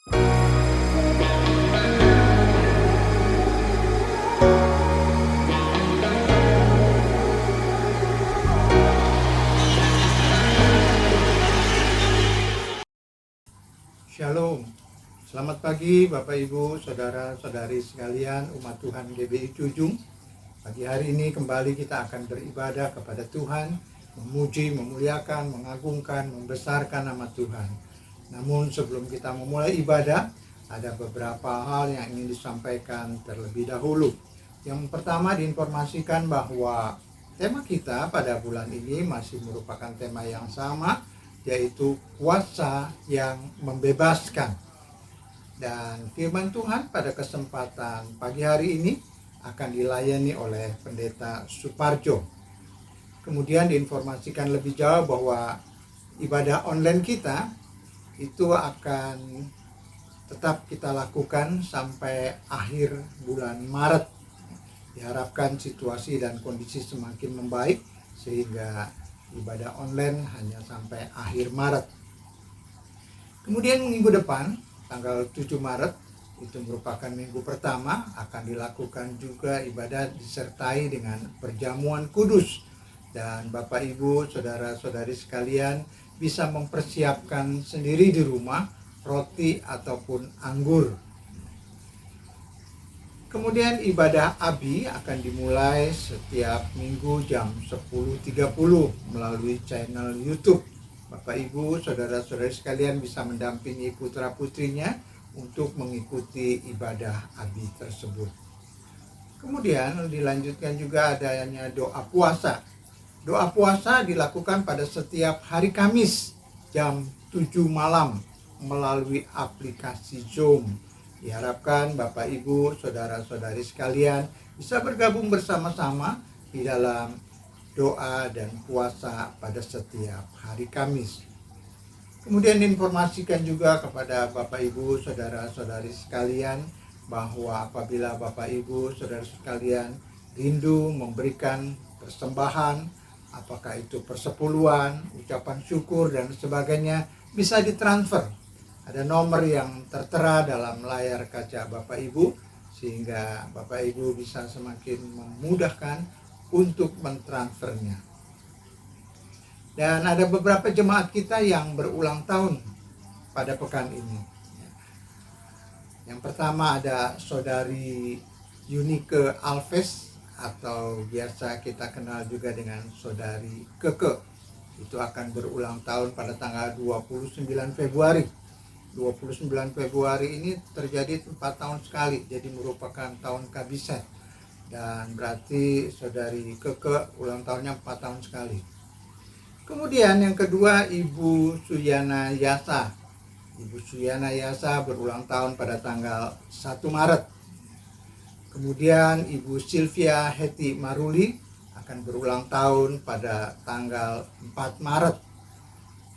Shalom, selamat pagi Bapak Ibu, Saudara-saudari sekalian umat Tuhan GBI Cujung. Pagi hari ini kembali kita akan beribadah kepada Tuhan, memuji, memuliakan, mengagungkan, membesarkan nama Tuhan. Namun sebelum kita memulai ibadah, ada beberapa hal yang ingin disampaikan terlebih dahulu. Yang pertama diinformasikan bahwa tema kita pada bulan ini masih merupakan tema yang sama, yaitu kuasa yang membebaskan. Dan firman Tuhan pada kesempatan pagi hari ini akan dilayani oleh Pendeta Suparjo. Kemudian diinformasikan lebih jauh bahwa ibadah online kita itu akan tetap kita lakukan sampai akhir bulan Maret. Diharapkan situasi dan kondisi semakin membaik sehingga ibadah online hanya sampai akhir Maret. Kemudian minggu depan, tanggal 7 Maret, itu merupakan minggu pertama, akan dilakukan juga ibadah disertai dengan perjamuan kudus. Dan Bapak Ibu, Saudara-saudari sekalian bisa mempersiapkan sendiri di rumah roti ataupun anggur. Kemudian ibadah Abi akan dimulai setiap minggu jam 10.30 melalui channel YouTube. Bapak Ibu, Saudara-saudari sekalian bisa mendampingi putra-putrinya untuk mengikuti ibadah Abi tersebut. Kemudian dilanjutkan juga adanya doa puasa. Doa puasa dilakukan pada setiap hari Kamis jam 7 malam melalui aplikasi Zoom. Diharapkan Bapak Ibu, Saudara-saudari sekalian bisa bergabung bersama-sama di dalam doa dan puasa pada setiap hari Kamis. Kemudian diinformasikan juga kepada Bapak Ibu, Saudara-saudari sekalian bahwa apabila Bapak Ibu, Saudara sekalian rindu memberikan persembahan, apakah itu persepuluhan, ucapan syukur dan sebagainya, bisa ditransfer. Ada nomor yang tertera dalam layar kaca Bapak Ibu, sehingga Bapak Ibu bisa semakin memudahkan untuk mentransfernya. Dan ada beberapa jemaat kita yang berulang tahun pada pekan ini. Yang pertama ada Saudari Yunike Alves, atau biasa kita kenal juga dengan Saudari Keke. Itu akan berulang tahun pada tanggal 29 Februari. 29 Februari ini terjadi 4 tahun sekali, jadi merupakan tahun kabiset. Dan berarti Saudari Keke ulang tahunnya 4 tahun sekali. Kemudian yang kedua Ibu Suyana Yasa. Ibu Suyana Yasa berulang tahun pada tanggal 1 Maret. Kemudian Ibu Sylvia Heti Maruli akan berulang tahun pada tanggal 4 Maret.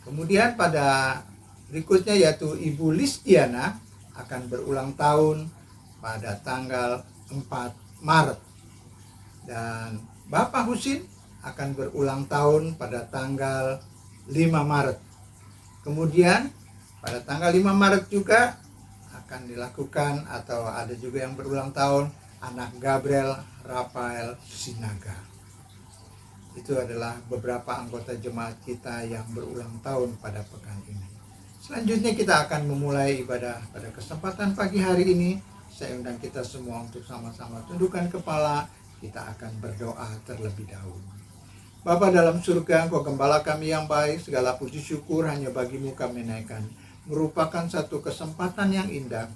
Kemudian pada berikutnya yaitu Ibu Listiana akan berulang tahun pada tanggal 4 Maret. Dan Bapak Husin akan berulang tahun pada tanggal 5 Maret. Kemudian pada tanggal 5 Maret juga akan dilakukan atau ada juga yang berulang tahun anak Gabriel Rafael Sinaga. Itu adalah beberapa anggota jemaat kita yang berulang tahun pada pekan ini. Selanjutnya kita akan memulai ibadah pada kesempatan pagi hari ini. Saya undang kita semua untuk sama-sama tundukkan kepala. Kita akan berdoa terlebih dahulu. Bapa dalam surga, Engkau Gembala kami yang baik, segala puji syukur hanya bagimu kami naikkan. Merupakan satu kesempatan yang indah.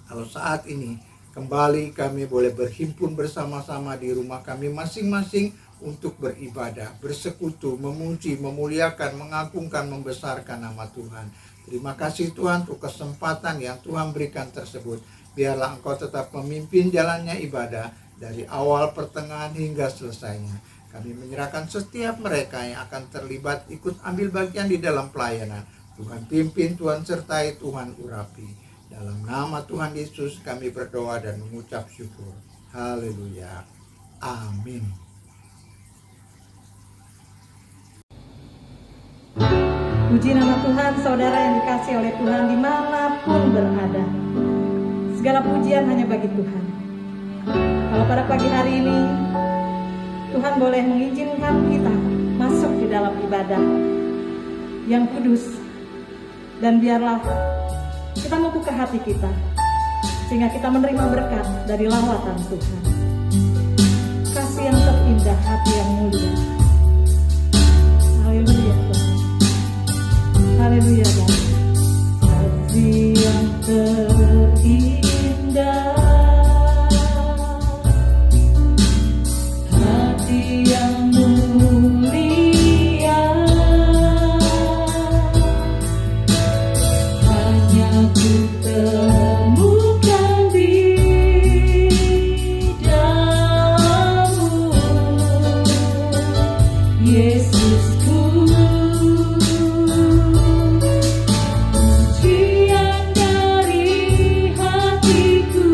Kalau saat ini kembali kami boleh berhimpun bersama-sama di rumah kami masing-masing untuk beribadah, bersekutu, memuji, memuliakan, mengagungkan, membesarkan nama Tuhan. Terima kasih Tuhan untuk kesempatan yang Tuhan berikan tersebut. Biarlah Engkau tetap memimpin jalannya ibadah dari awal, pertengahan hingga selesainya. Kami menyerahkan setiap mereka yang akan terlibat ikut ambil bagian di dalam pelayanan. Tuhan pimpin, Tuhan sertai, Tuhan urapi. Dalam nama Tuhan Yesus kami berdoa dan mengucap syukur. Haleluya. Amin. Puji nama Tuhan, saudara yang dikasihi oleh Tuhan dimanapun berada. Segala pujian hanya bagi Tuhan. Kalau pada pagi hari ini Tuhan boleh mengizinkan kita masuk di dalam ibadah yang kudus, dan biarlah kita membuka hati kita sehingga kita menerima berkat dari lawatan Tuhan. Kasih yang terindah, hati yang mulia. Haleluya Tuhan. Haleluya Tuhan. Kasih yang terindah, hati yang mulia, hanya ku temukan di dalam-Mu, Yesusku. Pujian dari hatiku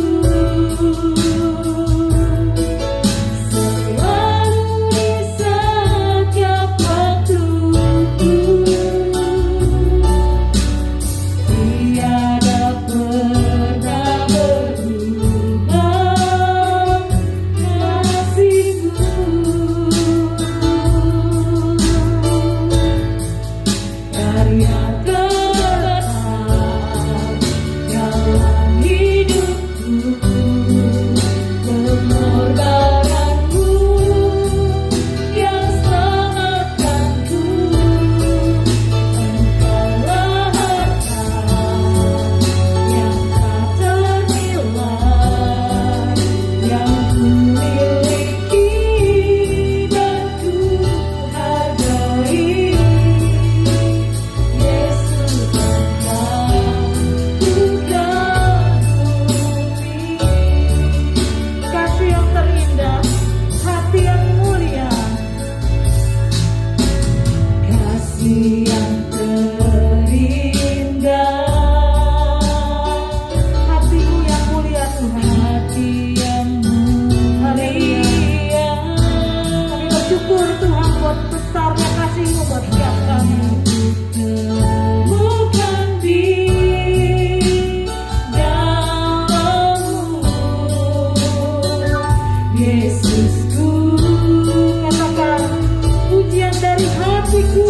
selalu di setiap waktuku. Tiada pernah berubah kasih-Mu. Karya terbesar dalam hidupku, pengorbananmu yang selamatkanku. Engkaulah harta yang tak ternilai, yang ku miliki dan ku hargai. Yesus Engkau ku kagumi. Kasih yang terindah, hati yang mulia. Kasih yang terindah, hati-Mu yang mulia Tuhan. Hati yang mulia. Kami bersyukur Tuhan buat besarnya kasih-Mu buat setiap kami. Temukan di dalam-Mu, Yesusku. Katakan, pujian dari hatiku,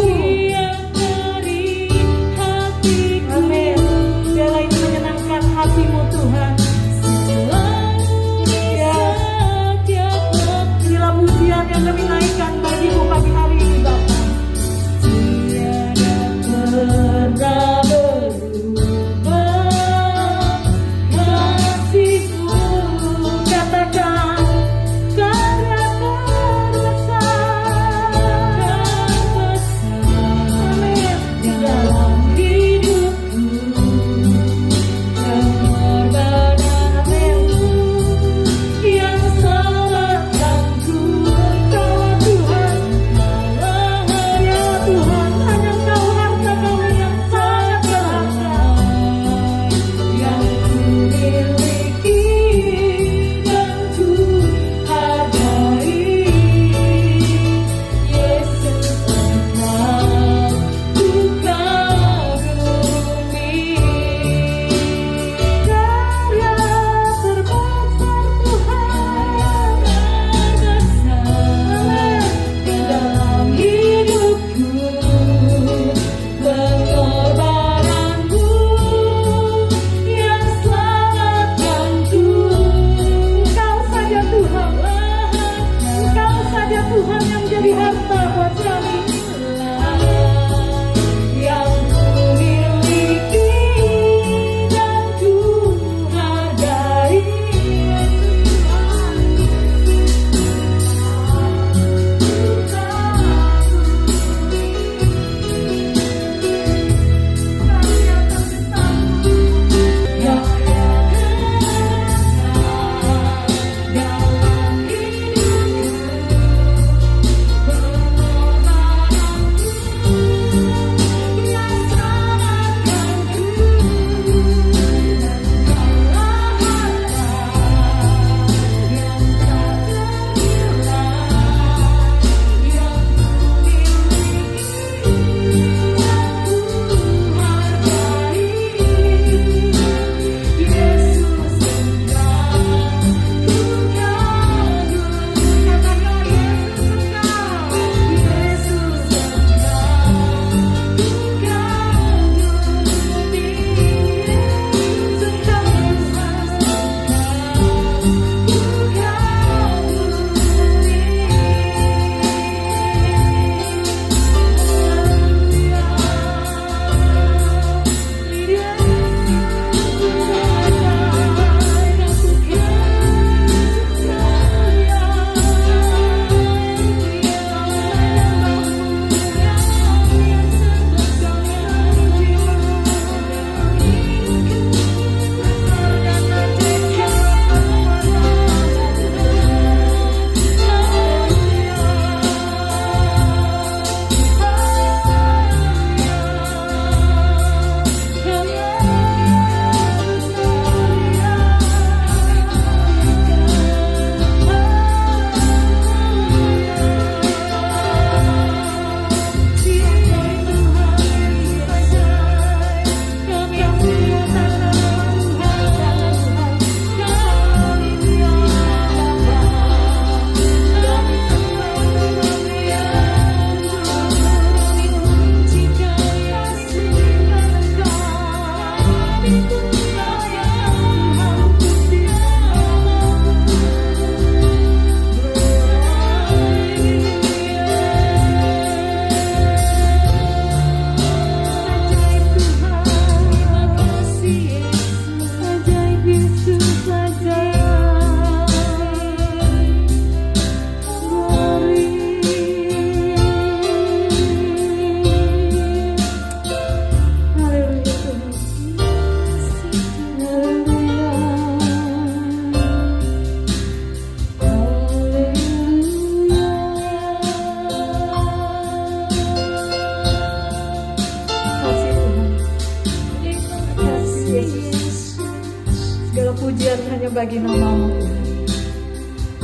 bagi nama-Mu Tuhan.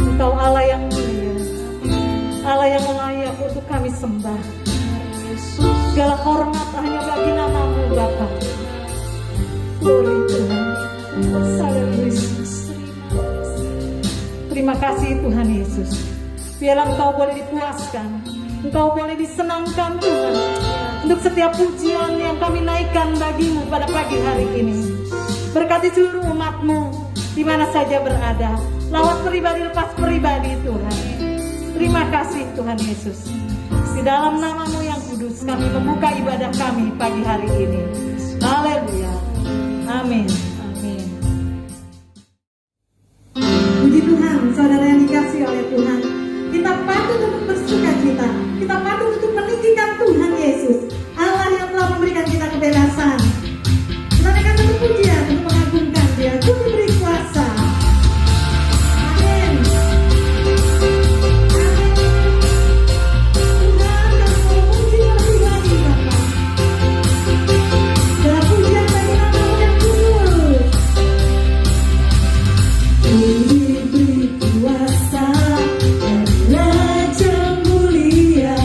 Engkau Allah yang mulia, Allah yang layak untuk kami sembah. Segala hormat hanya bagi nama-Mu Bapa. Glory Tuhan. Terima kasih Tuhan Yesus. Biarlah Engkau boleh dipuaskan, Engkau boleh disenangkan Tuhan. Untuk setiap pujian yang kami naikkan bagi-Mu pada pagi hari ini. Berkati seluruh umat-Mu di mana saja berada, lawat pribadi lepas pribadi Tuhan. Terima kasih Tuhan Yesus. Di dalam nama-Mu yang kudus kami membuka ibadah kami pagi hari ini. Haleluya. Amin. Amin. Puji Tuhan, saudara yang dikasihi oleh Tuhan. Kita patut untuk bersuka cita. Kita patut untuk meninggikan Tuhan Yesus, Allah yang telah memberikan kita kebebasan. Kita naikkan satu pujian untuk mengagungkan Dia. Dia diberi kuasa. Amin. Tuhan kami mau puji lebih lagi Bapa. Segala pujian bagi nama-Mu yang kudus. Diberi kuasa dan Raja mulia.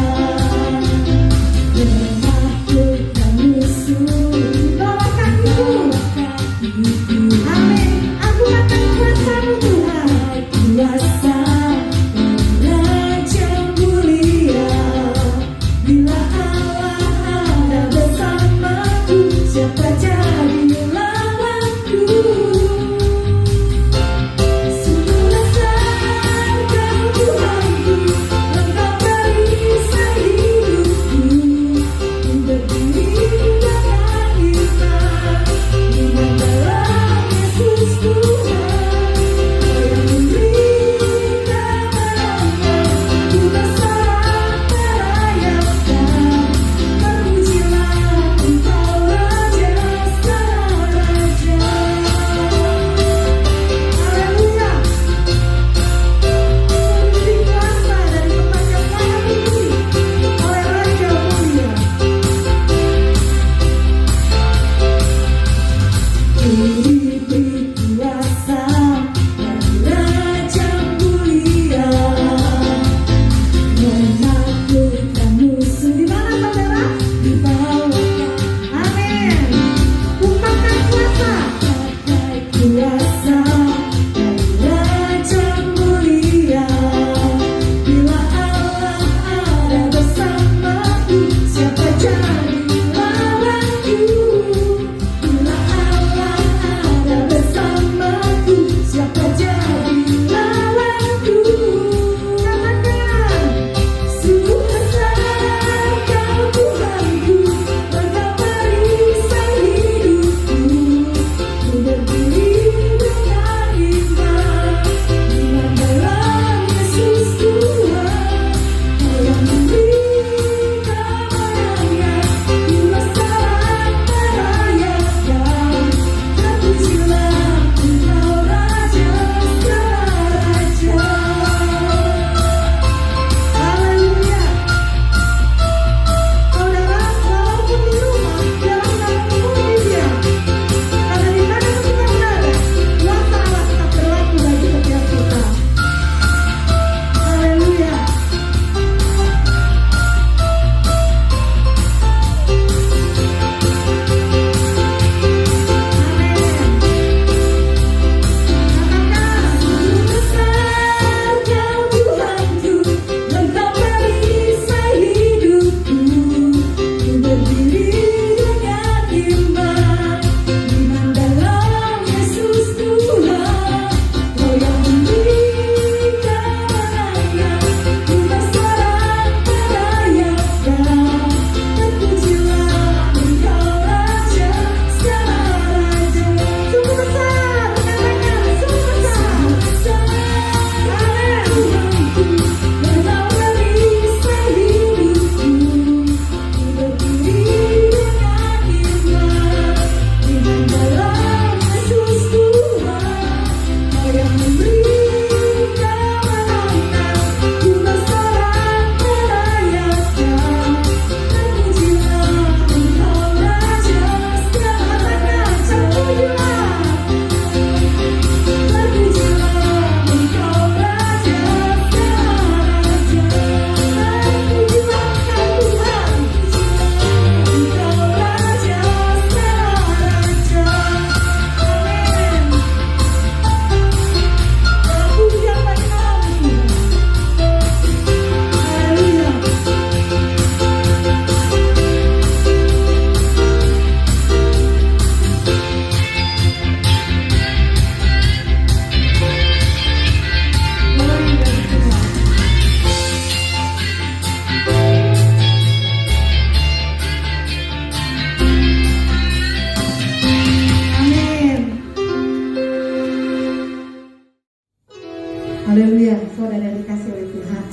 saudara dikasih oleh Tuhan,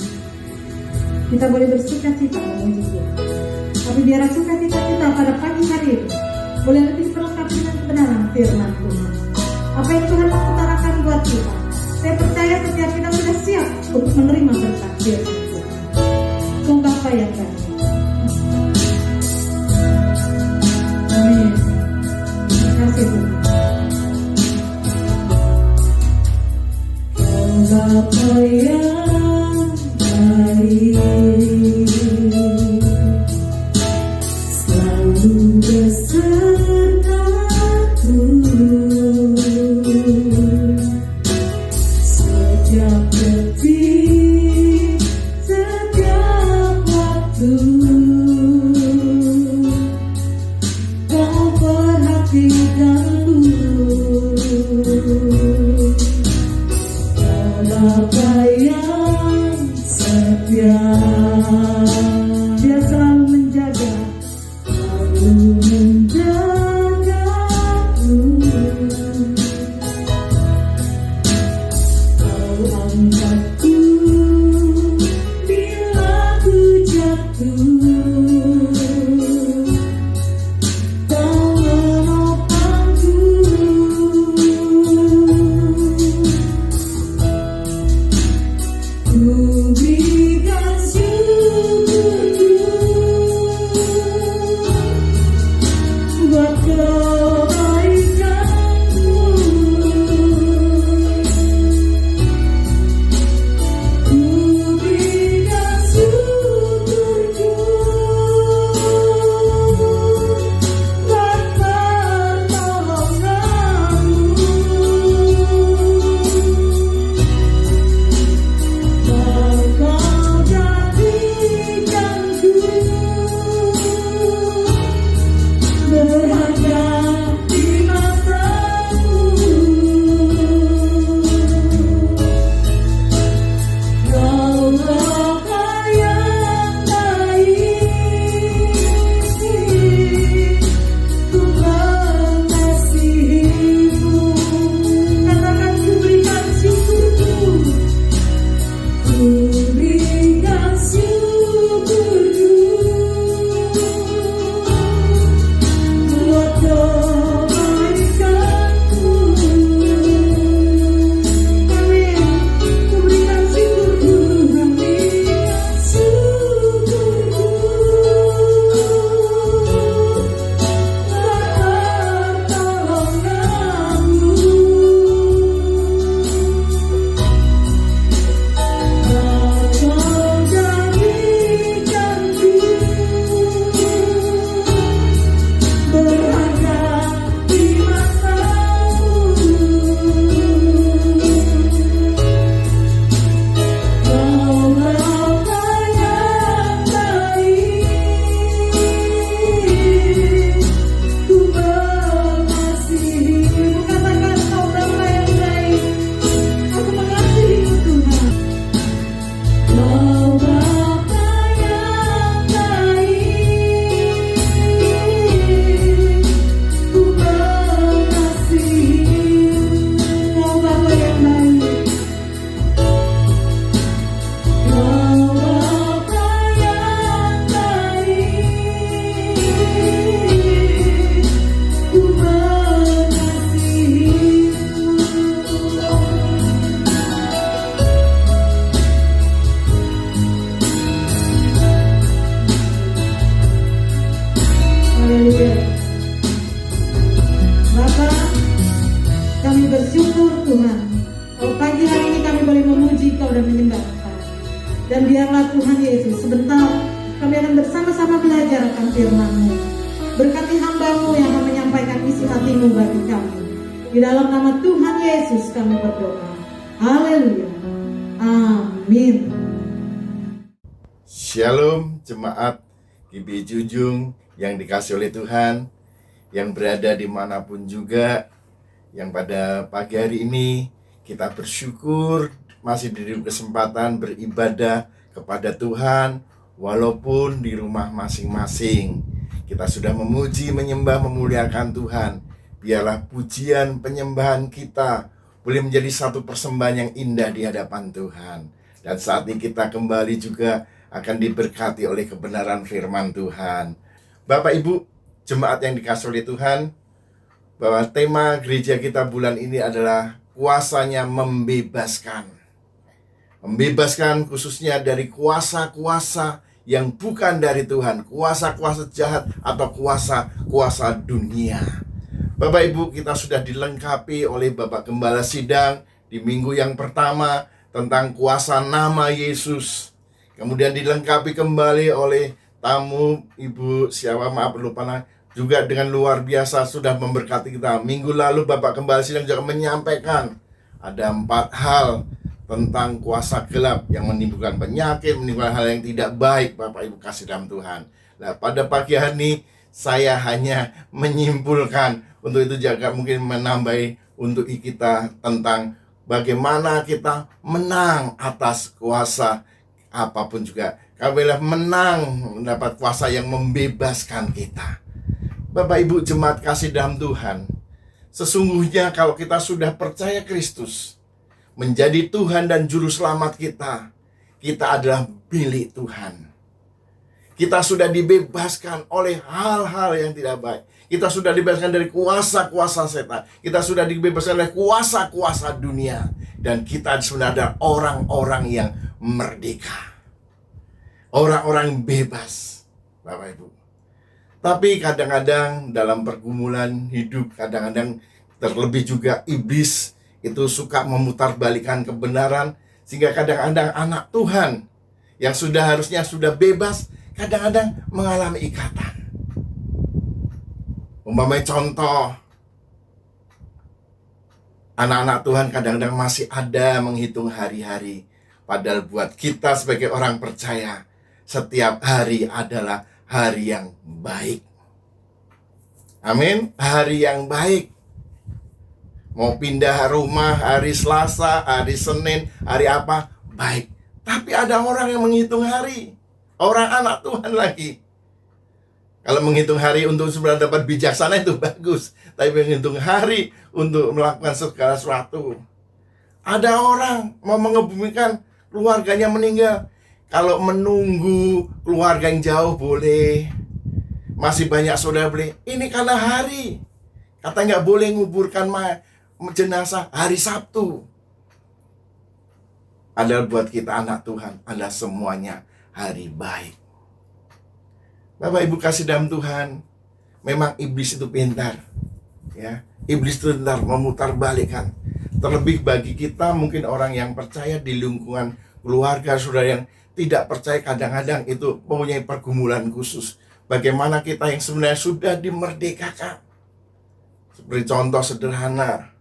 kita boleh bersuka cita memuji Tuhan. Tapi biar sukacita kita pada pagi hari ini boleh lebih terlengkapi dengan kebenaran firman Tuhan. Apa yang Tuhan mau utarakan buat kita, saya percaya setiap kita sudah siap untuk menerima berkat firman Tuhan. Sungguh Bapa yang kasih. Amin. Terima kasih Tuhan. Bapa yang baik, selalu besertaku setiap detik, setiap waktu. Kau perhatikanku, Bapa yang setia, Dia selalu menjaga, selalu menjagaku. Kau angkatku bila ku jatuh, Kau menopangku. Ku berikan syukurku buat kebaikanmu. Ku berikan syukurku buat pertolonganmu. Kau jadikanku berharga di matamu. Kau Bapa yang baik, ku mengasihimu. Katakan ku berikan syukurku. Ku berikan syukurku buat kebaikanmu. Amin. Ku berikan syukurku, berikan syukurku buat pertolonganmu. Kau jadikanku berharga di matamu. Kau Bapa yang baik, ku mengasihimu. Katakan Kau Bapa yang baik, aku mengasihimu Tuhan. Kau Bapa yang baik, ku mengasihimu. Kau Bapa yang baik, Kau Bapa yang baik, ku mengasihimu. Haleluya. Bapa, kami bersyukur Tuhan, kalau pagi hari ini kami boleh memuji Kau dan menyembah Kau. Dan biarlah Tuhan Yesus, sebentar kami akan bersama-sama belajar akan firman-Mu. Berkati hamba-Mu yang akan menyampaikan isi hati-Mu bagi kami. Di dalam nama Tuhan Yesus kami berdoa. Haleluya. Amin. Shalom jemaat GB Jujung yang dikasih oleh Tuhan, yang berada dimanapun juga, yang pada pagi hari ini kita bersyukur masih diberi kesempatan beribadah kepada Tuhan walaupun di rumah masing-masing. Kita sudah memuji, menyembah, memuliakan Tuhan. Biarlah pujian penyembahan kita boleh menjadi satu persembahan yang indah di hadapan Tuhan. Dan saat ini kita kembali juga akan diberkati oleh kebenaran firman Tuhan. Bapak Ibu, jemaat yang dikasihi oleh Tuhan, bahwa tema gereja kita bulan ini adalah kuasanya membebaskan. Membebaskan khususnya dari kuasa-kuasa yang bukan dari Tuhan, kuasa-kuasa jahat atau kuasa-kuasa dunia. Bapak Ibu, kita sudah dilengkapi oleh Bapak Gembala Sidang di minggu yang pertama tentang kuasa nama Yesus. Kemudian dilengkapi kembali oleh tamu Ibu siapa maaf lupa juga dengan luar biasa sudah memberkati kita. Minggu lalu Bapak Gembala Sidang juga menyampaikan ada 4 hal tentang kuasa gelap yang menimbulkan penyakit, menimbulkan hal yang tidak baik, Bapak Ibu kasih dalam Tuhan. Nah, pada pagi hari ini saya hanya menyimpulkan, untuk itu juga mungkin menambahi untuk kita tentang bagaimana kita menang atas kuasa apapun juga. Kamilah menang mendapat kuasa yang membebaskan kita. Bapak Ibu jemaat kasih dalam Tuhan, sesungguhnya kalau kita sudah percaya Kristus menjadi Tuhan dan Juru Selamat kita, kita adalah milik Tuhan. Kita sudah dibebaskan oleh hal-hal yang tidak baik. Kita sudah dibebaskan dari kuasa-kuasa setan. Kita sudah dibebaskan dari kuasa-kuasa dunia. Dan kita sebenarnya adalah orang-orang yang merdeka. Orang-orang bebas, Bapak Ibu. Tapi kadang-kadang dalam pergumulan hidup, kadang-kadang terlebih juga iblis itu suka memutarbalikkan kebenaran. Sehingga kadang-kadang anak Tuhan yang harusnya sudah bebas, kadang-kadang mengalami ikatan. Umpamanya contoh, anak-anak Tuhan kadang-kadang masih ada menghitung hari-hari. Padahal buat kita sebagai orang percaya, setiap hari adalah hari yang baik. Amin. Hari yang baik. Mau pindah rumah hari Selasa, hari Senin, hari apa, baik. Tapi ada orang yang menghitung hari. Orang anak Tuhan lagi. Kalau menghitung hari untuk sebenarnya dapat bijaksana itu bagus. Tapi menghitung hari untuk melakukan segala sesuatu. Ada orang mau mengebumikan keluarganya meninggal. Kalau menunggu keluarga yang jauh boleh. Masih banyak saudara boleh. Ini karena hari. Kata nggak boleh nguburkan jenazah hari Sabtu. Adalah buat kita anak Tuhan adalah semuanya hari baik. Bapak Ibu kasih dalam Tuhan, memang iblis itu pintar, ya. Iblis itu pintar memutarbalikkan. Terlebih bagi kita mungkin orang yang percaya di lingkungan keluarga, saudara yang tidak percaya kadang-kadang itu mempunyai pergumulan khusus. Bagaimana kita yang sebenarnya sudah dimerdekakan. Seperti contoh sederhana,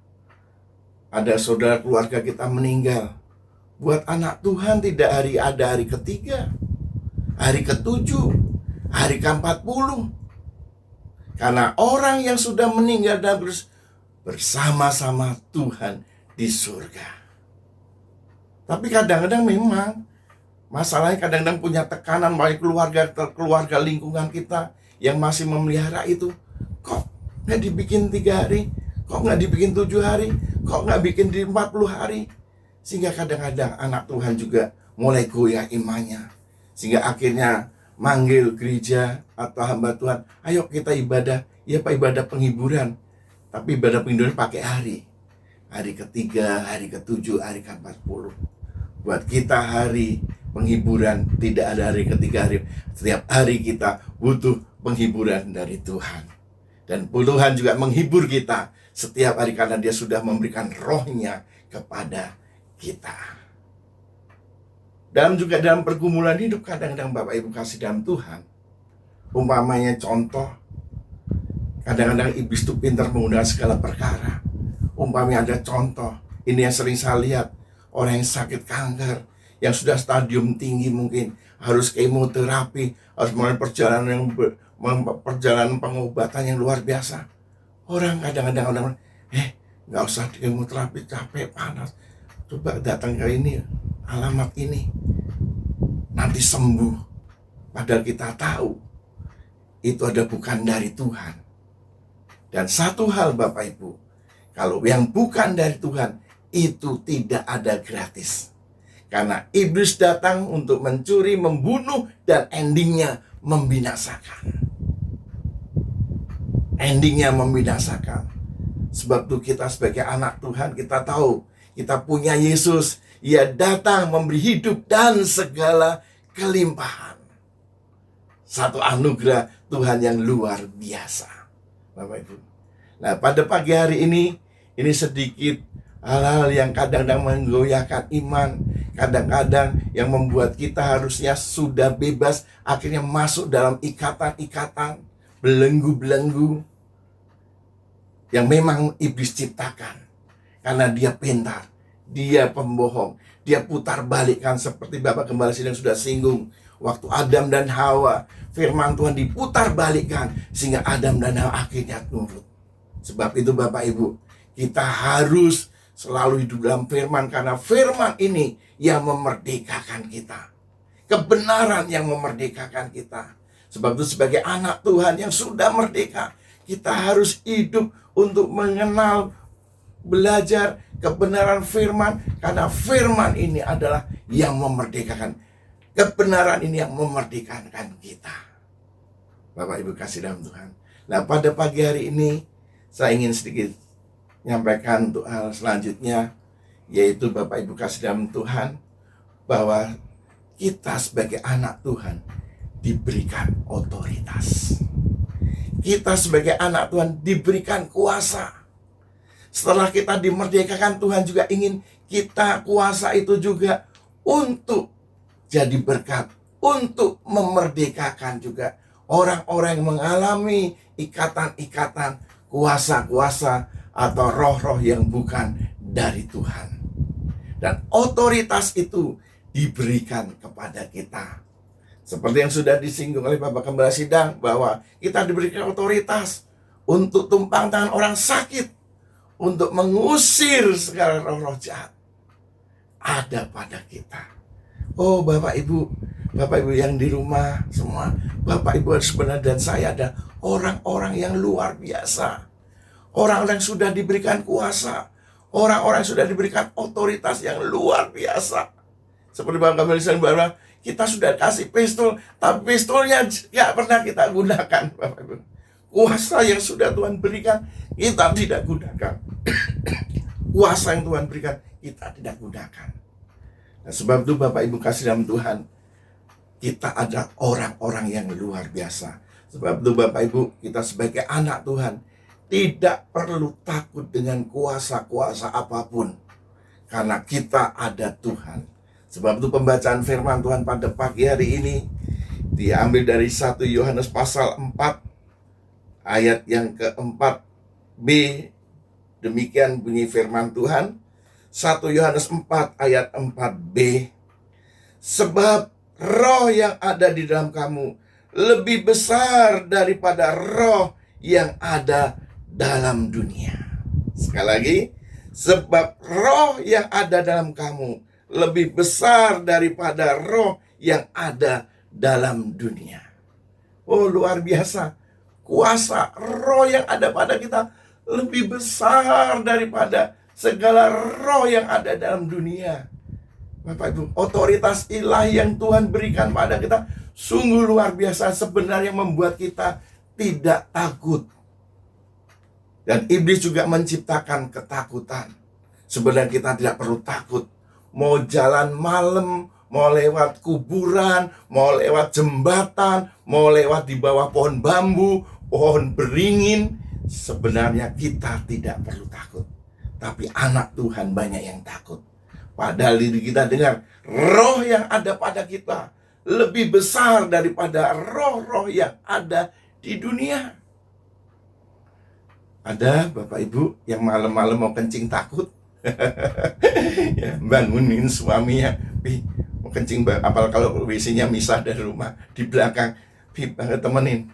ada saudara keluarga kita meninggal. Buat anak Tuhan tidak ada hari ketiga, hari ketujuh, hari ke-40. Karena orang yang sudah meninggal dan bersama-sama Tuhan di surga. Tapi kadang-kadang memang masalahnya kadang-kadang punya tekanan bagi keluarga lingkungan kita yang masih memelihara itu. Kok nggak dibikin 3 hari? Kok nggak dibikin 7 hari? Kok nggak bikin di 40 hari? Sehingga kadang-kadang anak Tuhan juga mulai goyah imannya. Sehingga akhirnya manggil gereja atau hamba Tuhan, ayo kita ibadah. Ya Pak, ibadah penghiburan. Tapi ibadah penghiburan pakai hari. Hari ketiga, hari ke-7, hari ke-40. Buat kita hari penghiburan, tidak ada hari ketiga hari. Setiap hari kita butuh penghiburan dari Tuhan. Dan Tuhan juga menghibur kita setiap hari karena Dia sudah memberikan rohnya kepada kita. Dalam pergumulan hidup kadang-kadang Bapak Ibu kasih dalam Tuhan, umpamanya contoh, kadang-kadang iblis itu pintar menggunakan segala perkara. Umpamanya ada contoh, ini yang sering saya lihat, orang yang sakit kanker, yang sudah stadium tinggi mungkin, harus kemoterapi, harus mulai perjalanan pengobatan yang luar biasa. Orang kadang-kadang nggak usah kemoterapi, capek, panas. Coba datang ke ini, alamat ini, nanti sembuh. Padahal kita tahu itu ada bukan dari Tuhan. Dan satu hal Bapak Ibu, kalau yang bukan dari Tuhan itu tidak ada gratis. Karena iblis datang untuk mencuri, membunuh, dan endingnya membinasakan. Endingnya membinasakan. Sebab itu kita sebagai anak Tuhan, kita tahu kita punya Yesus. Ia datang memberi hidup dan segala kelimpahan. Satu anugerah Tuhan yang luar biasa, Bapak Ibu. Nah, pada pagi hari ini sedikit hal-hal yang kadang-kadang menggoyahkan iman, kadang-kadang yang membuat kita harusnya sudah bebas, akhirnya masuk dalam ikatan-ikatan, belenggu-belenggu yang memang iblis ciptakan. Karena dia pintar, dia pembohong, dia putar balikkan, seperti Bapak Gembala Sidang sudah singgung. Waktu Adam dan Hawa, firman Tuhan diputar balikkan, sehingga Adam dan Hawa akhirnya nurut. Sebab itu Bapak Ibu, kita harus selalu hidup dalam firman, karena firman ini yang memerdekakan kita. Kebenaran yang memerdekakan kita. Sebab itu sebagai anak Tuhan yang sudah merdeka, kita harus hidup untuk mengenal, belajar kebenaran firman, karena firman ini adalah yang memerdekakan. Kebenaran ini yang memerdekakan kita. Bapak Ibu kasih dalam Tuhan. Nah, pada pagi hari ini saya ingin sedikit menyampaikan untuk hal selanjutnya, yaitu Bapak Ibu kasih dalam Tuhan, bahwa kita sebagai anak Tuhan diberikan otoritas. Kita sebagai anak Tuhan diberikan kuasa. Setelah kita dimerdekakan, Tuhan juga ingin kita kuasa itu juga untuk jadi berkat, untuk memerdekakan juga orang-orang yang mengalami ikatan-ikatan, kuasa-kuasa atau roh-roh yang bukan dari Tuhan. Dan otoritas itu diberikan kepada kita. Seperti yang sudah disinggung oleh Bapak Gembala Sidang, bahwa kita diberikan otoritas untuk tumpang tangan orang sakit, untuk mengusir segala roh-roh jahat. Ada pada kita. Oh Bapak Ibu yang di rumah semua, Bapak Ibu sebenarnya dan saya ada orang-orang yang luar biasa. Orang-orang yang sudah diberikan kuasa, orang-orang yang sudah diberikan otoritas yang luar biasa. Seperti Bapak Gembala Sidang, bahwa kita sudah kasih pistol, tapi pistolnya tidak pernah kita gunakan, Bapak Ibu. Kuasa yang sudah Tuhan berikan, kita tidak gunakan. Kuasa yang Tuhan berikan, kita tidak gunakan. Nah, sebab itu Bapak Ibu kasih dalam Tuhan, kita adalah orang-orang yang luar biasa. Sebab itu Bapak Ibu, kita sebagai anak Tuhan tidak perlu takut dengan kuasa-kuasa apapun, karena kita ada Tuhan. Sebab itu pembacaan firman Tuhan pada pagi hari ini diambil dari 1 Yohanes pasal 4 ayat yang ke-4b. Demikian bunyi firman Tuhan, 1 Yohanes 4 ayat 4b. Sebab roh yang ada di dalam kamu lebih besar daripada roh yang ada dalam dunia. Sekali lagi, sebab roh yang ada dalam kamu lebih besar daripada roh yang ada dalam dunia. Oh, luar biasa. Kuasa roh yang ada pada kita lebih besar daripada segala roh yang ada dalam dunia. Bapak Ibu, otoritas ilahi yang Tuhan berikan pada kita sungguh luar biasa, sebenarnya membuat kita tidak takut. Dan iblis juga menciptakan ketakutan. Sebenarnya kita tidak perlu takut. Mau jalan malam, mau lewat kuburan, mau lewat jembatan, mau lewat di bawah pohon bambu, pohon beringin, sebenarnya kita tidak perlu takut. Tapi anak Tuhan banyak yang takut. Padahal diri kita dengar, roh yang ada pada kita lebih besar daripada roh-roh yang ada di dunia. Ada Bapak Ibu yang malam-malam mau kencing takut? Ya, bangunin suaminya, mau kencing, apalagi kalau WC-nya misah dari rumah di belakang, temenin.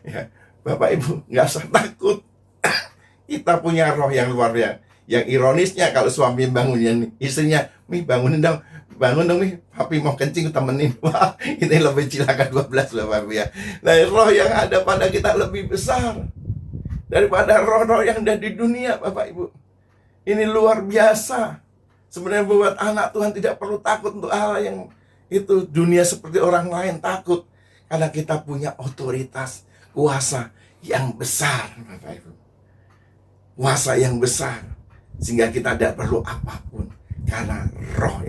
Ya, Bapak Ibu nggak usah takut. Kita punya roh yang luar biasa. Yang ironisnya kalau suami bangunin istrinya, bangun dong papi mau kencing, temenin. Wah, ini lebih cilaka 12 loh Bapak ya. Nah, roh yang ada pada kita lebih besar daripada roh-roh yang ada di dunia, Bapak Ibu. Ini luar biasa. Sebenarnya buat anak Tuhan tidak perlu takut untuk hal yang itu. Dunia seperti orang lain takut karena kita punya otoritas, kuasa yang besar, Bapak Ibu. Kuasa yang besar sehingga kita tidak perlu apapun karena roh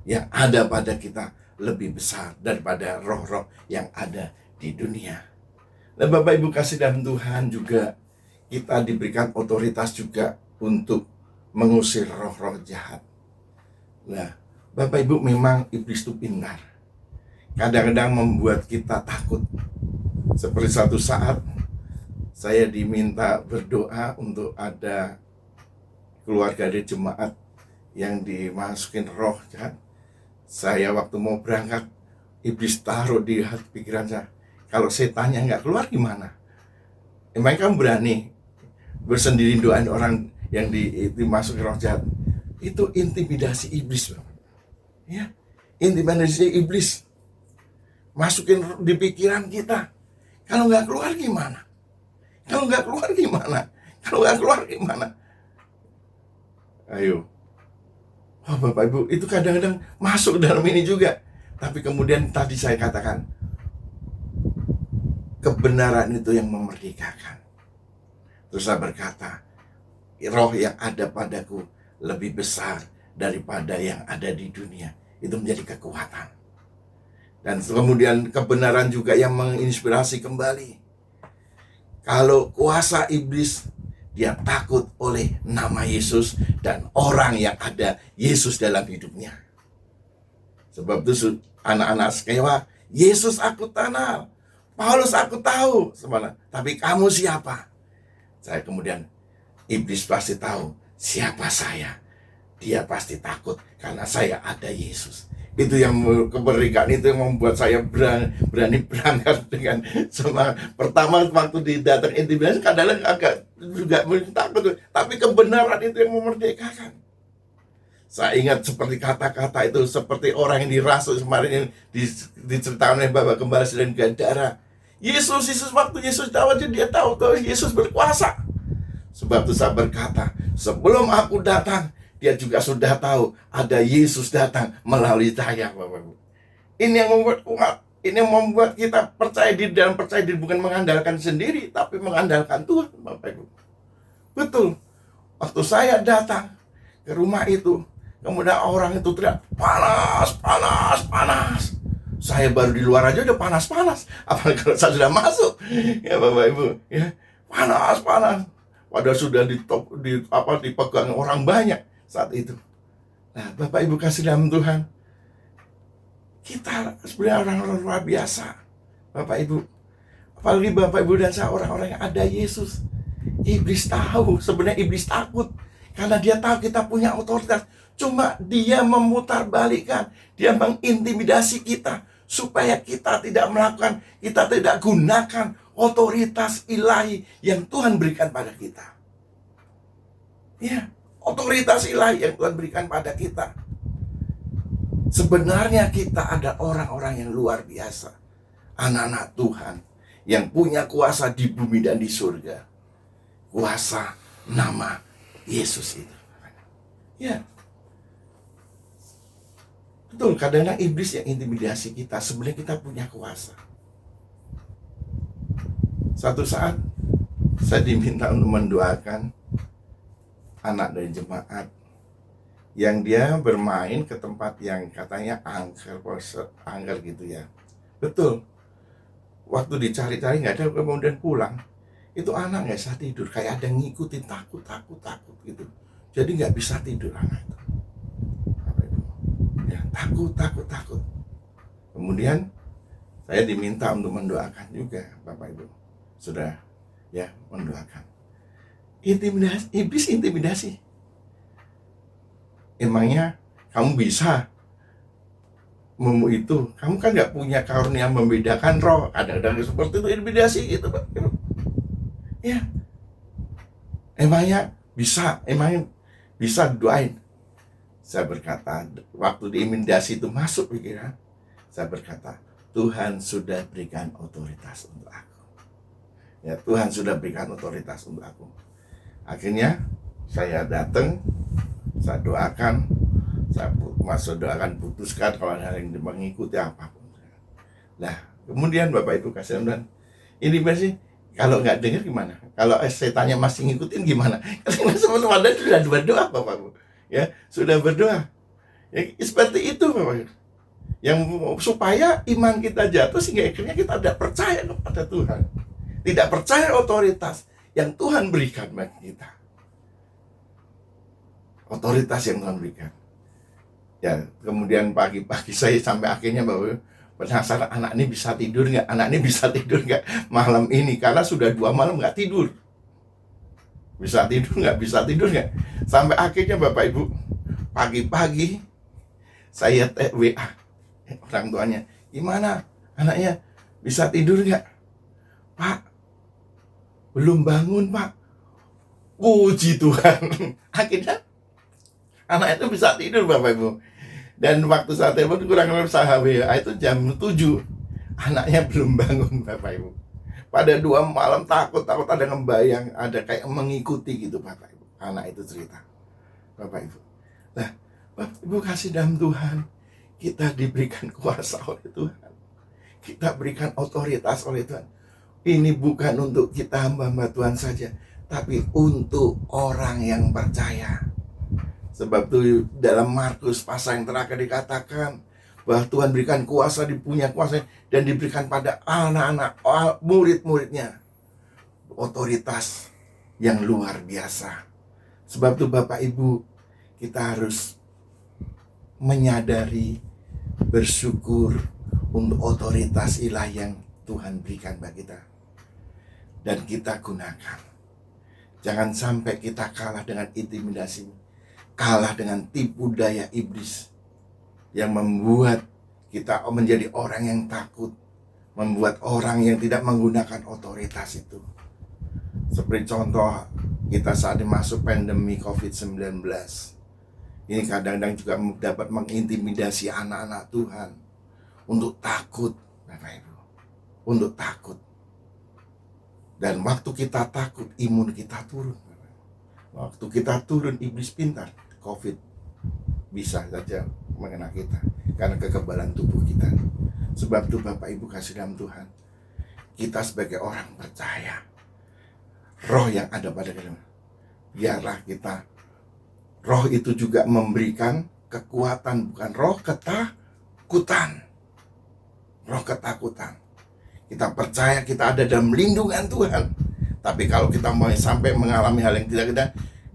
yang ada pada kita lebih besar daripada roh-roh yang ada di dunia. Dan Bapak Ibu kasih dalam Tuhan juga, kita diberikan otoritas juga untuk mengusir roh-roh jahat. Nah, Bapak Ibu, memang iblis itu pintar. Kadang-kadang membuat kita takut. Seperti satu saat saya diminta berdoa untuk ada keluarga di jemaat yang dimasukin roh jahat. Saya waktu mau berangkat, iblis taruh di hati pikiran saya, kalau setannya nggak keluar gimana? Emang kamu berani bersendiri doain orang yang dimasukin roh jahat? Itu intimidasi iblis, Bapak. Ya, intimidasi iblis masukin di pikiran kita. Kalau nggak keluar gimana? Kalau nggak keluar gimana? Kalau nggak keluar gimana? Ayo. Oh, Bapak Ibu, itu kadang-kadang masuk dalam ini juga. Tapi kemudian tadi saya katakan, kebenaran itu yang memerdekakan. Terus saya berkata, roh yang ada padaku lebih besar daripada yang ada di dunia. Itu menjadi kekuatan. Dan kemudian kebenaran juga yang menginspirasi kembali. Kalau kuasa iblis, dia takut oleh nama Yesus dan orang yang ada Yesus dalam hidupnya. Sebab itu anak-anak Skewa, Yesus aku kenal, Paulus aku tahu, semuanya. Tapi kamu siapa? Saya kemudian, iblis pasti tahu siapa saya. Dia pasti takut karena saya ada Yesus. Itu yang kemerdekaan itu yang membuat saya berani berangkat dengan semangat. Pertama waktu datang intimidasi kadang-kadang agak juga takut, tapi kebenaran itu yang memerdekakan. Saya ingat seperti kata-kata itu, seperti orang yang dirasuk kemarin yang diceritakan oleh Bapak Gembala dan Gadara. Yesus waktu Yesus tahu dia tahu bahwa Yesus berkuasa. Sebab itu saya berkata, sebelum aku datang, dia juga sudah tahu ada Yesus datang melalui saya, Bapak Ibu. Ini yang membuat kuat. Ini yang membuat kita percaya diri, dan percaya diri bukan mengandalkan sendiri, tapi mengandalkan Tuhan, Bapak Ibu. Betul. Waktu saya datang ke rumah itu, kemudian orang itu teriak, panas, panas, panas. Saya baru di luar aja udah panas-panas. Apalagi kalau saya sudah masuk, ya Bapak Ibu, ya panas, panas. Padahal sudah dipegang orang banyak saat itu. Nah, Bapak Ibu kasih dalam Tuhan, kita sebenarnya orang luar biasa, Bapak Ibu. Apalagi Bapak Ibu dan saya orang-orang yang ada Yesus. Iblis tahu, sebenarnya iblis takut karena dia tahu kita punya otoritas. Cuma dia memutarbalikkan, dia mengintimidasi kita supaya kita tidak melakukan, kita tidak gunakan otoritas ilahi yang Tuhan berikan pada kita. Ya, otoritas ilahi yang Tuhan berikan pada kita. Sebenarnya kita ada orang-orang yang luar biasa, anak-anak Tuhan yang punya kuasa di bumi dan di surga. Kuasa nama Yesus itu. Ya, betul, kadang-kadang iblis yang intimidasi kita. Sebenarnya kita punya kuasa. Satu saat saya diminta untuk mendoakan anak dari jemaat yang dia bermain ke tempat yang katanya angker gitu ya. Betul. Waktu dicari-cari nggak ada, kemudian pulang. Itu anak nggak bisa tidur, kayak ada yang ngikutin, takut gitu. Jadi nggak bisa tidur anak itu. Ya, takut. Kemudian saya diminta untuk mendoakan juga, Bapak Ibu. Sudah ya, mendoakan. Intimidasi, iblis intimidasi. Emangnya kamu bisa itu? Kamu kan nggak punya karunia membedakan roh. Ada seperti itu, intimidasi gitu, Pak. Ya, emangnya bisa doain. Saya berkata, waktu diintimidasi itu masuk pikiran, saya berkata, Tuhan sudah berikan otoritas untuk aku. Ya, Tuhan sudah berikan otoritas untuk aku. Akhirnya saya datang Saya doakan, masuk doakan, putuskan kalau ada yang mengikuti apapun. Nah, kemudian Bapak Ibu kasih dan ini masih kalau nggak dengar gimana? Kalau saya tanya masih ngikutin gimana? Karena teman-teman sudah berdoa Bapak Ibu, ya sudah berdoa. Ya, seperti itu Bapak Ibu. Yang supaya iman kita jatuh sehingga akhirnya kita tidak percaya kepada Tuhan, tidak percaya otoritas yang Tuhan berikan bagi kita. Otoritas yang Tuhan berikan. Ya, kemudian pagi-pagi saya sampai akhirnya Bapak penasaran, anak ini bisa tidur nggak? Anak ini bisa tidur nggak malam ini? Karena sudah 2 malam nggak tidur. Bisa tidur nggak? Bisa tidur nggak? Sampai akhirnya Bapak Ibu, pagi-pagi saya WA orang tuanya, gimana anaknya bisa tidur nggak? Pak, belum bangun Pak. Puji Tuhan. Akhirnya anak itu bisa tidur Bapak Ibu. Dan waktu saat telepon kurang lebih WA itu jam 7. Anaknya belum bangun Bapak Ibu. Pada 2 malam takut ada ngebayang, ada kayak mengikuti gitu Bapak Ibu. Anak itu cerita Bapak Ibu. Nah, Bapak Ibu kasih dalam Tuhan, kita diberikan kuasa oleh Tuhan. Kita berikan otoritas oleh Tuhan. Ini bukan untuk kita hamba-hamba Tuhan saja, tapi untuk orang yang percaya. Sebab itu dalam Markus pasal yang terakhir dikatakan bahwa Tuhan berikan kuasa, punya kuasa dan diberikan pada anak-anak murid-muridnya otoritas yang luar biasa. Sebab itu Bapak Ibu, kita harus menyadari, bersyukur untuk otoritas ilahi yang Tuhan berikan bagi kita dan kita gunakan. Jangan sampai kita kalah dengan intimidasi, kalah dengan tipu daya iblis yang membuat kita menjadi orang yang takut, membuat orang yang tidak menggunakan otoritas itu. Seperti contoh kita saat ini masuk pandemi COVID-19, ini kadang-kadang juga dapat mengintimidasi anak-anak Tuhan untuk takut, Bapak Ibu, untuk takut. Dan waktu kita takut, imun kita turun. Waktu kita turun, iblis pintar, COVID bisa saja mengenai kita karena kekebalan tubuh kita. Sebab itu Bapak Ibu kasih dalam Tuhan, kita sebagai orang percaya, roh yang ada pada kita, biarlah kita, roh itu juga memberikan kekuatan, bukan roh ketakutan. Roh ketakutan. Kita percaya kita ada dalam lindungan Tuhan. Tapi kalau kita mau sampai mengalami hal yang tidak kita,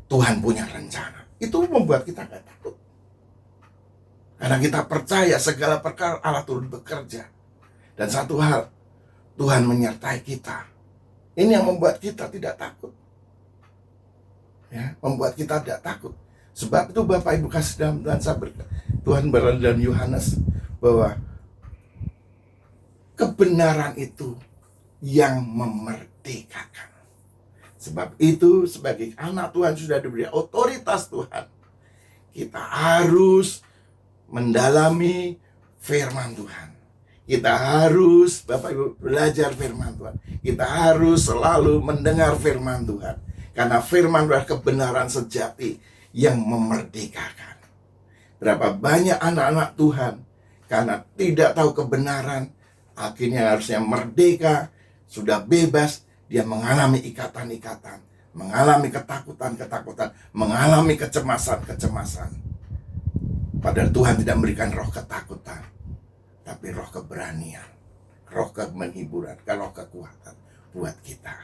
Tuhan punya rencana. Itu membuat kita gak takut. Karena kita percaya segala perkara Allah turun bekerja. Dan satu hal, Tuhan menyertai kita. Ini yang membuat kita tidak takut. Ya, membuat kita tidak takut. Sebab itu Bapak Ibu kasih dalam Tuhan, Tuhan berada dalam Yohanes bahwa kebenaran itu yang memerdekakan. Sebab itu sebagai anak Tuhan sudah diberi otoritas Tuhan. Kita harus mendalami firman Tuhan. Kita harus Bapak Ibu belajar firman Tuhan. Kita harus selalu mendengar firman Tuhan. Karena firman adalah kebenaran sejati yang memerdekakan. Berapa banyak anak-anak Tuhan karena tidak tahu kebenaran, akhirnya harusnya merdeka, sudah bebas, dia mengalami ikatan-ikatan, mengalami ketakutan-ketakutan, mengalami kecemasan-kecemasan. Padahal Tuhan tidak memberikan roh ketakutan, tapi roh keberanian, roh kehiburan, roh kekuatan buat kita.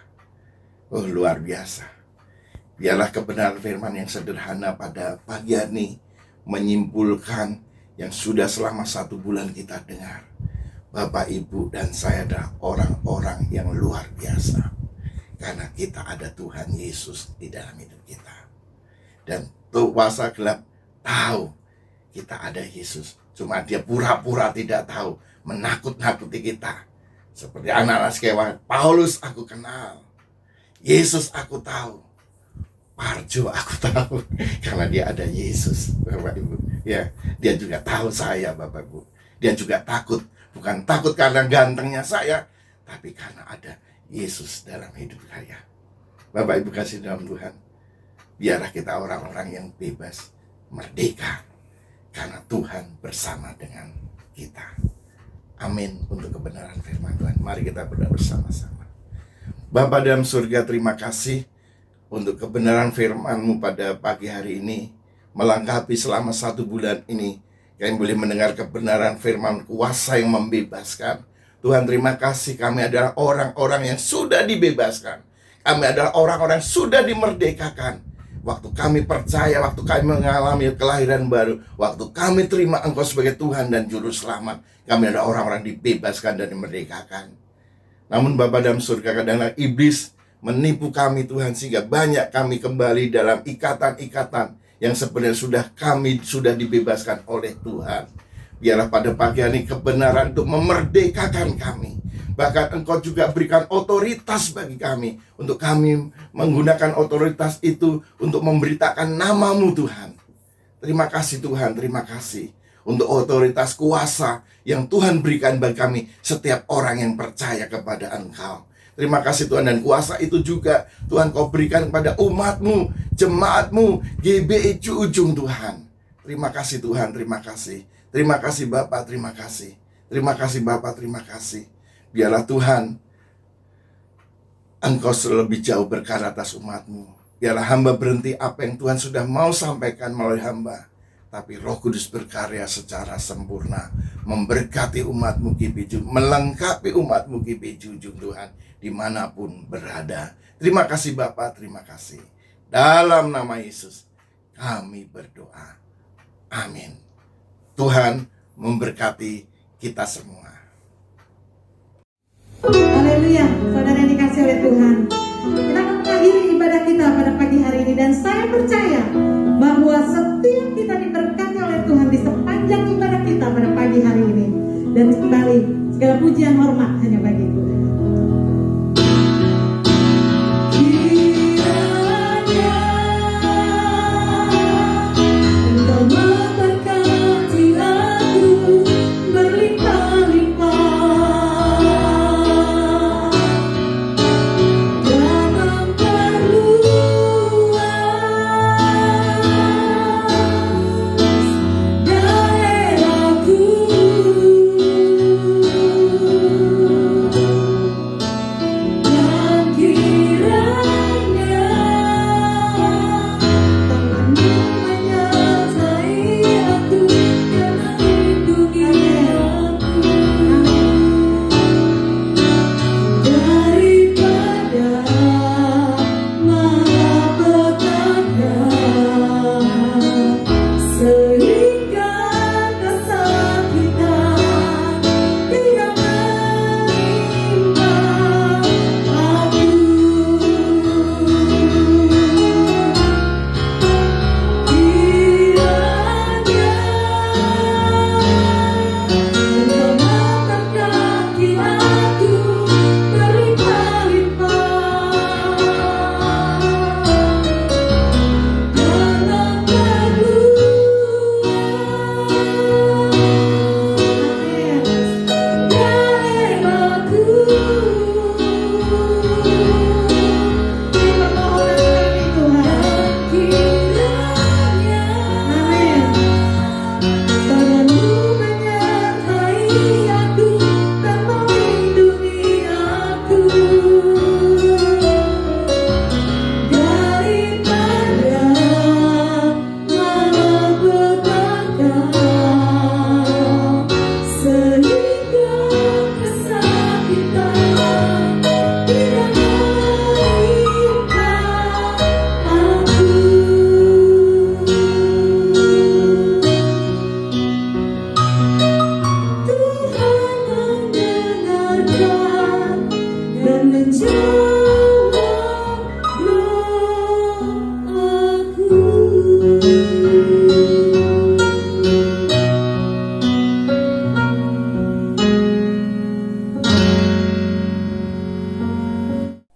Oh, luar biasa. Biarlah kebenaran firman yang sederhana pada pagi hari menyimpulkan yang sudah selama 1 bulan kita dengar. Bapak, Ibu, dan saya adalah orang-orang yang luar biasa. Karena kita ada Tuhan Yesus di dalam hidup kita. Dan kuasa gelap tahu kita ada Yesus. Cuma dia pura-pura tidak tahu, menakut-nakuti kita. Seperti anak-anak Skewa, Paulus aku kenal, Yesus aku tahu, Parjo aku tahu. Karena dia ada Yesus, Bapak Ibu. Ya, dia juga tahu saya, Bapak Ibu. Dia juga takut. Bukan takut karena gantengnya saya, tapi karena ada Yesus dalam hidup saya. Bapak Ibu kasih dalam Tuhan, biarlah kita orang-orang yang bebas, merdeka karena Tuhan bersama dengan kita. Amin untuk kebenaran firman Tuhan. Mari kita berdoa bersama-sama. Bapa dalam surga, terima kasih untuk kebenaran firman-Mu pada pagi hari ini. Melengkapi selama 1 bulan ini, kami boleh mendengar kebenaran firman kuasa yang membebaskan. Tuhan, terima kasih, kami adalah orang-orang yang sudah dibebaskan. Kami adalah orang-orang yang sudah dimerdekakan. Waktu kami percaya, waktu kami mengalami kelahiran baru, waktu kami terima Engkau sebagai Tuhan dan Juru Selamat, kami adalah orang-orang dibebaskan dan dimerdekakan. Namun Bapa dalam surga, kadang-kadang iblis menipu kami Tuhan, sehingga banyak kami kembali dalam ikatan-ikatan yang sebenarnya kami sudah dibebaskan oleh Tuhan. Biarlah pada pagi hari kebenaran untuk memerdekakan kami. Bahkan Engkau juga berikan otoritas bagi kami, untuk kami menggunakan otoritas itu untuk memberitakan nama-Mu Tuhan. Terima kasih Tuhan, terima kasih untuk otoritas kuasa yang Tuhan berikan bagi kami, setiap orang yang percaya kepada Engkau. Terima kasih Tuhan, dan kuasa itu juga Tuhan Kau berikan kepada umat-Mu, jemaat-Mu, GBI Ujung Tuhan. Terima kasih Tuhan, terima kasih. Terima kasih Bapa, terima kasih. Terima kasih Bapa, terima kasih. Biarlah Tuhan, Engkau lebih jauh berkarya atas umat-Mu. Biarlah hamba berhenti apa yang Tuhan sudah mau sampaikan melalui hamba, tapi Roh Kudus berkarya secara sempurna, memberkati umat-Mu GBI, melengkapi umat-Mu GBI Ujung Tuhan, dimanapun berada. Terima kasih Bapa, terima kasih. Dalam nama Yesus kami berdoa. Amin. Tuhan memberkati kita semua. Haleluya, saudara yang dikasih oleh Tuhan. Kita akan mengakhiri ibadah kita pada pagi hari ini, dan saya percaya bahwa setiap kita diberkati oleh Tuhan di sepanjang ibadah kita pada pagi hari ini. Dan kembali segala pujian hormat hanya bagi Tuhan.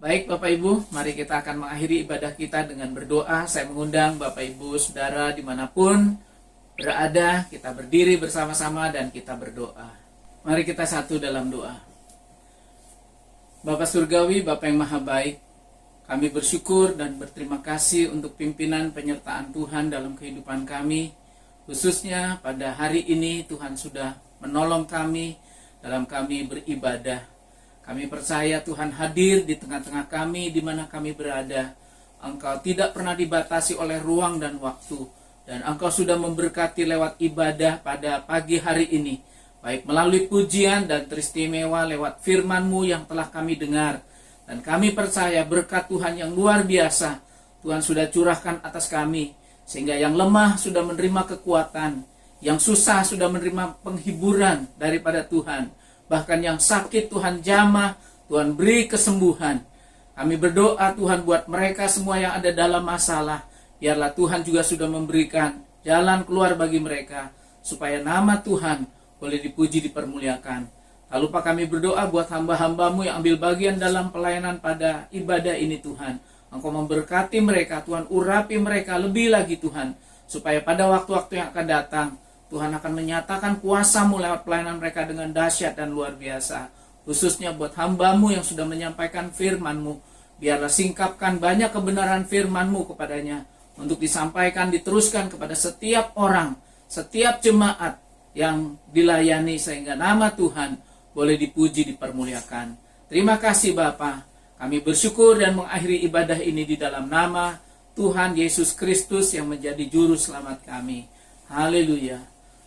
Baik Bapak Ibu, mari kita akan mengakhiri ibadah kita dengan berdoa. Saya mengundang Bapak Ibu Saudara dimanapun berada, kita berdiri bersama-sama dan kita berdoa. Mari kita satu dalam doa. Bapa Surgawi, Bapa yang Maha Baik, Kami bersyukur dan berterima kasih untuk pimpinan penyertaan Tuhan dalam kehidupan kami. Khususnya pada hari ini Tuhan sudah menolong kami dalam kami beribadah. Kami percaya Tuhan hadir di tengah-tengah kami di mana kami berada. Engkau tidak pernah dibatasi oleh ruang dan waktu. Dan Engkau sudah memberkati lewat ibadah pada pagi hari ini. Baik melalui pujian dan teristimewa lewat firman-Mu yang telah kami dengar. Dan kami percaya berkat Tuhan yang luar biasa Tuhan sudah curahkan atas kami. Sehingga yang lemah sudah menerima kekuatan. Yang susah sudah menerima penghiburan daripada Tuhan. Bahkan yang sakit Tuhan jamah, Tuhan beri kesembuhan. Kami berdoa Tuhan buat mereka semua yang ada dalam masalah. Biarlah Tuhan juga sudah memberikan jalan keluar bagi mereka. Supaya nama Tuhan boleh dipuji, dipermuliakan. Tak lupa kami berdoa buat hamba-hamba-Mu yang ambil bagian dalam pelayanan pada ibadah ini Tuhan. Engkau memberkati mereka, Tuhan urapi mereka lebih lagi Tuhan. Supaya pada waktu-waktu yang akan datang, Tuhan akan menyatakan kuasa-Mu lewat pelayanan mereka dengan dahsyat dan luar biasa. Khususnya buat hamba-Mu yang sudah menyampaikan firman-Mu. Biarlah singkapkan banyak kebenaran firman-Mu kepadanya. Untuk disampaikan, diteruskan kepada setiap orang, setiap jemaat yang dilayani. Sehingga nama Tuhan boleh dipuji, dipermuliakan. Terima kasih Bapa. Kami bersyukur dan mengakhiri ibadah ini di dalam nama Tuhan Yesus Kristus yang menjadi juru selamat kami. Haleluya.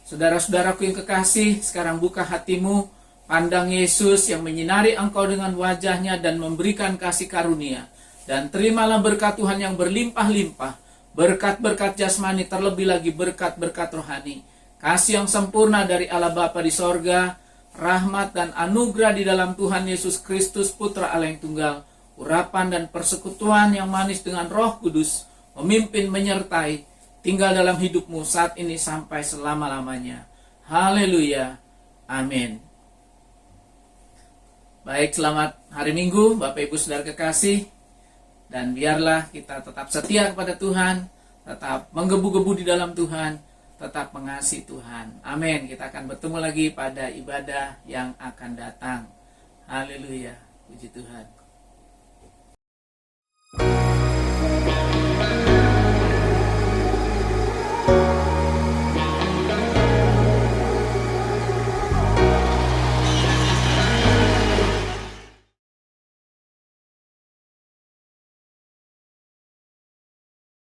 Saudara-saudaraku yang kekasih, sekarang buka hatimu, pandang Yesus yang menyinari engkau dengan wajahnya dan memberikan kasih karunia. Dan terimalah berkat Tuhan yang berlimpah-limpah. Berkat-berkat jasmani, terlebih lagi berkat-berkat rohani. Kasih yang sempurna dari Allah Bapa di sorga, rahmat dan anugerah di dalam Tuhan Yesus Kristus Putra Allah yang tunggal, urapan dan persekutuan yang manis dengan Roh Kudus, memimpin menyertai, tinggal dalam hidupmu saat ini sampai selama-lamanya. Haleluya. Amin. Baik, selamat hari Minggu Bapak Ibu Saudara kekasih. Dan biarlah kita tetap setia kepada Tuhan, tetap menggebu-gebu di dalam Tuhan, tetap mengasihi Tuhan. Amin. Kita akan bertemu lagi pada ibadah yang akan datang. Haleluya. Puji Tuhan.